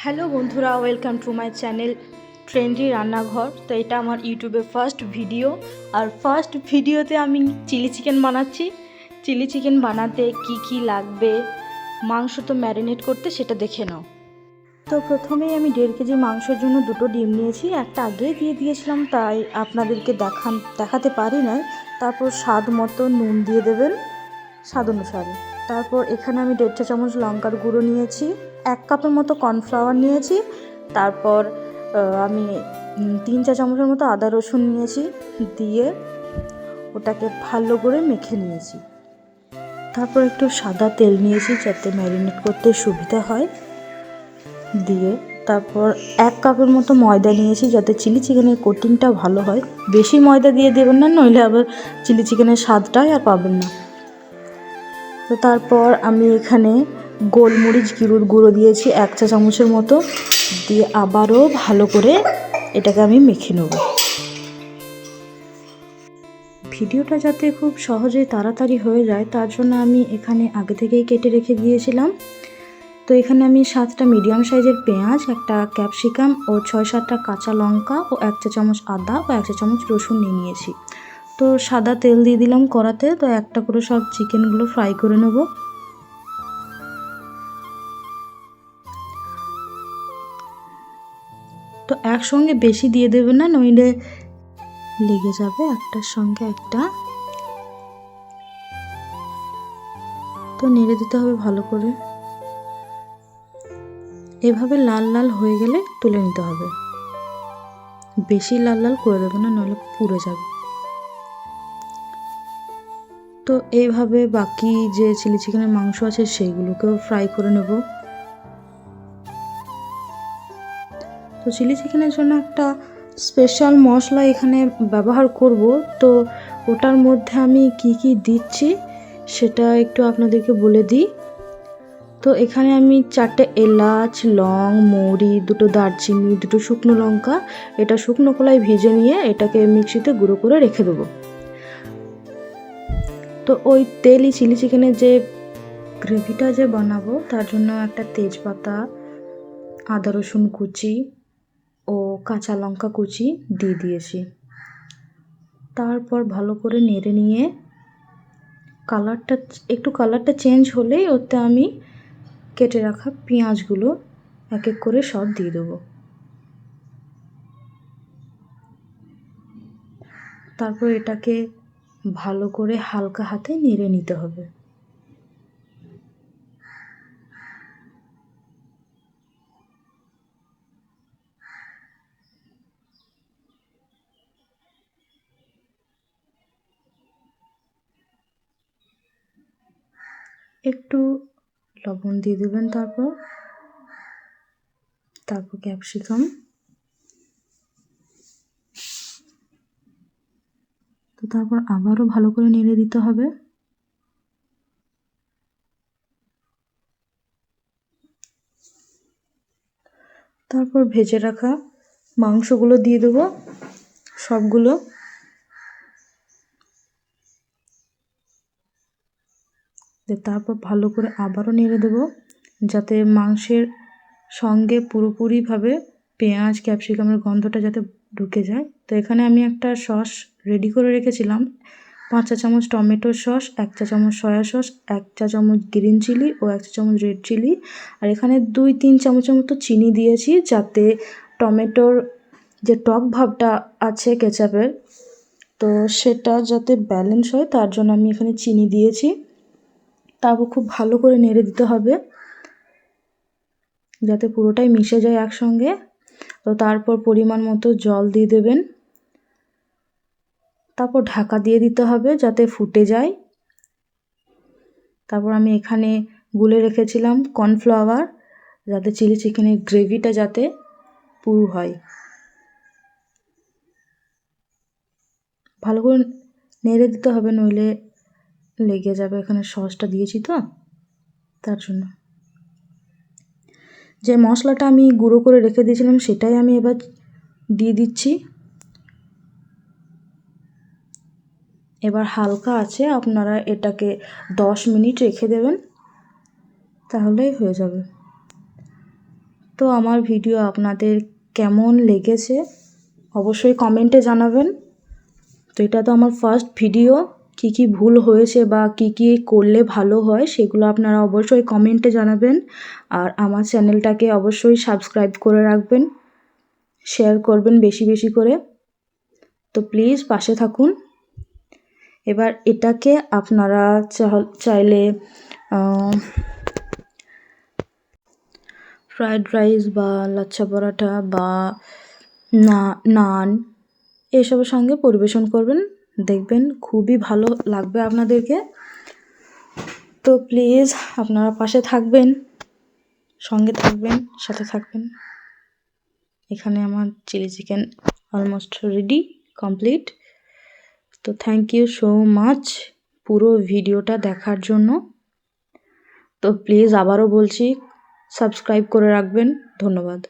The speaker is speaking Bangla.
হ্যালো বন্ধুরা, welcome to my channel trendy রান্নাঘর। তো এটা আমার ইউটিউবে ফার্স্ট ভিডিও, আর ফার্স্ট ভিডিওতে আমি চিলি চিকেন বানাচ্ছি। চিলি চিকেন বানাতে কি কি লাগবে, মাংস তো ম্যারিনেট করতে, সেটা দেখে নাও। তো প্রথমেই আমি 1.5 কেজি মাংসের জন্য 2টো ডিম নিয়েছি। একটা আগেই দিয়ে দিয়েছিলাম, তাই আপনাদেরকে দেখাতে পারি না। তারপর স্বাদ মতো নুন দিয়ে দেবেন, স্বাদ অনুসারে। তারপর এখানে আমি 1.5 চা চামচ লঙ্কার গুঁড়ো নিয়েছি, 1 কাপের মতো কর্নফ্লাওয়ার নিয়েছি। তারপর আমি 3 চা চামচের মতো আদা রসুন নিয়েছি, দিয়ে ওটাকে ভালো করে মেখে নিয়েছি। তারপর একটু সাদা তেল নিয়েছি যাতে ম্যারিনেট করতে সুবিধা হয়, দিয়ে তারপর 1 কাপের মতো ময়দা নিয়েছি যাতে চিলি চিকেনের কোটিংটা ভালো হয়। বেশি ময়দা দিয়ে দেবেন না, নইলে আবার চিলি চিকেনের স্বাদটাই আর পাবেন না। তো তারপর আমি এখানে গোলমরিচ গুঁড়ো দিয়েছি 1 চা চামচের মতো, দিয়ে আবারও ভালো করে এটাকে আমি মেখে নেব। ভিডিওটা যাতে খুব সহজেই তাড়াতাড়ি হয়ে যায় তার জন্য আমি এখানে আগে থেকেই কেটে রেখে দিয়েছিলাম। তো এখানে আমি 7টা মিডিয়াম সাইজের পেঁয়াজ, একটা ক্যাপসিকাম ও 6-7টা কাঁচা লঙ্কা ও 1 চা চামচ আদা ও 1 চা চামচ রসুন নিয়েছি। তো সাদা তেল দিয়ে দিলাম কড়াতে। তো একটা করে সব চিকেনগুলো ফ্রাই করে নেব। তো একসঙ্গে বেশি দিয়ে দেবেন না, নইলে লেগে যাবে একটার সঙ্গে একটা। তো নেড়ে দিতে হবে ভালো করে। এভাবে লাল লাল হয়ে গেলে তুলে নিতে হবে, বেশি লাল লাল করে দেবে না, নইলে পুড়ে যাবে। তো এইভাবে বাকি যে চিলি চিকেনের মাংস আছে সেইগুলোকেও ফ্রাই করে নেব। তো চিলি চিকেনের জন্য একটা স্পেশাল মশলা এখানে ব্যবহার করব। তো ওটার মধ্যে আমি কি কি দিচ্ছি সেটা একটু আপনাদেরকে বলে দিই। তো এখানে আমি 4টে এলাচ, লং, মৌরি, 2টো দারচিনি, 2টো শুকনো লঙ্কা, এটা শুকনো কলায় ভেজে নিয়ে এটাকে মিক্সিতে গুঁড়ো করে রেখে দেবো। তো ওই তেলই চিলি চিকেনের যে গ্রেভিটা যে বানাবো তার জন্য একটা তেজপাতা, আদা রসুন কুচি ও কাঁচা লঙ্কা কুচি দিয়ে দিয়েছি। তারপর ভালো করে নেড়ে নিয়ে কালারটা চেঞ্জ হলেই ওতে আমি কেটে রাখা পেঁয়াজগুলো এক এক করে সব দিয়ে দেবো। তারপর এটাকে ভালো করে হালকা হাতে নেড়ে নিতে হবে। একটু লবণ দিয়ে দেবেন, তারপর ক্যাপসিকাম। তো তারপর আবারও ভালো করে নেড়ে দিতে হবে। তারপর ভেজে রাখা মাংসগুলো দিয়ে দেবো সবগুলো। তারপর ভালো করে আবারও নেড়ে দেবো যাতে মাংসের সঙ্গে পুরোপুরিভাবে পেঁয়াজ ক্যাপসিকামের গন্ধটা যাতে ঢুকে যায়। তো এখানে আমি একটা সস রেডি করে রেখেছিলাম, 5 চা চামচ টমেটো সস, 1 চা চামচ সয়া সস, 1 চা চামচ গ্রিন চিলি ও 1 চা চামচ রেড চিলি। আর এখানে 2-3 চামচের মতো চিনি দিয়েছি যাতে টমেটোর যে টক ভাবটা আছে কেচাপের, তো সেটা যাতে ব্যালেন্স হয় তার জন্য আমি এখানে চিনি দিয়েছি। তারপর খুব ভালো করে নেড়ে দিতে হবে যাতে পুরোটাই মিশে যায় একসঙ্গে। তো তারপর পরিমাণ মতো জল দিয়ে দেবেন, তারপর ঢাকা দিয়ে দিতে হবে যাতে ফুটে যায়। তারপর আমি এখানে গুলে রেখেছিলাম কর্নফ্লাওয়ার যাতে চিলি চিকেনের গ্রেভিটা যাতে পুরো হয়। ভালো করে নেড়ে দিতে হবে, নইলে লেগে যাবে, এখানে সসটা দিয়েছি তো তার জন্য। যে মশলাটা আমি গুঁড়ো করে রেখে দিয়েছিলাম সেটাই আমি এবার দিয়ে দিচ্ছি। এবার হালকা আছে আপনারা এটাকে 10 মিনিট রেখে দেবেন, তাহলেই হয়ে যাবে। তো আমার ভিডিও আপনাদের কেমন লেগেছে অবশ্যই কমেন্টে জানাবেন। তো এটা তো আমার ফার্স্ট ভিডিও, কি ভুল হয়েছে বা কি করলে ভালো হয় সেগুলো আপনারা অবশ্যই কমেন্টে জানাবেন। আর আমার চ্যানেলটাকে অবশ্যই সাবস্ক্রাইব করে রাখবেন, শেয়ার করবেন বেশি বেশি করে। তো প্লিজ পাশে থাকুন। এবার এটাকে আপনারা চাইলে ফ্রায়েড রাইস বা লাচ্ছা পরাঠা বা নান এসবের সঙ্গে পরিবেশন করবেন, দেখবেন খুবই ভালো লাগবে আপনাদেরকে। তো প্লিজ আপনারা পাশে থাকবেন, সঙ্গে থাকবেন, সাথে থাকবেন। এখানে আমার chilli chicken almost ready, complete. তো থ্যাংক ইউ সো মাচ পুরো ভিডিওটা দেখার জন্য। তো প্লিজ আবারও বলছি সাবস্ক্রাইব করে রাখবেন। ধন্যবাদ।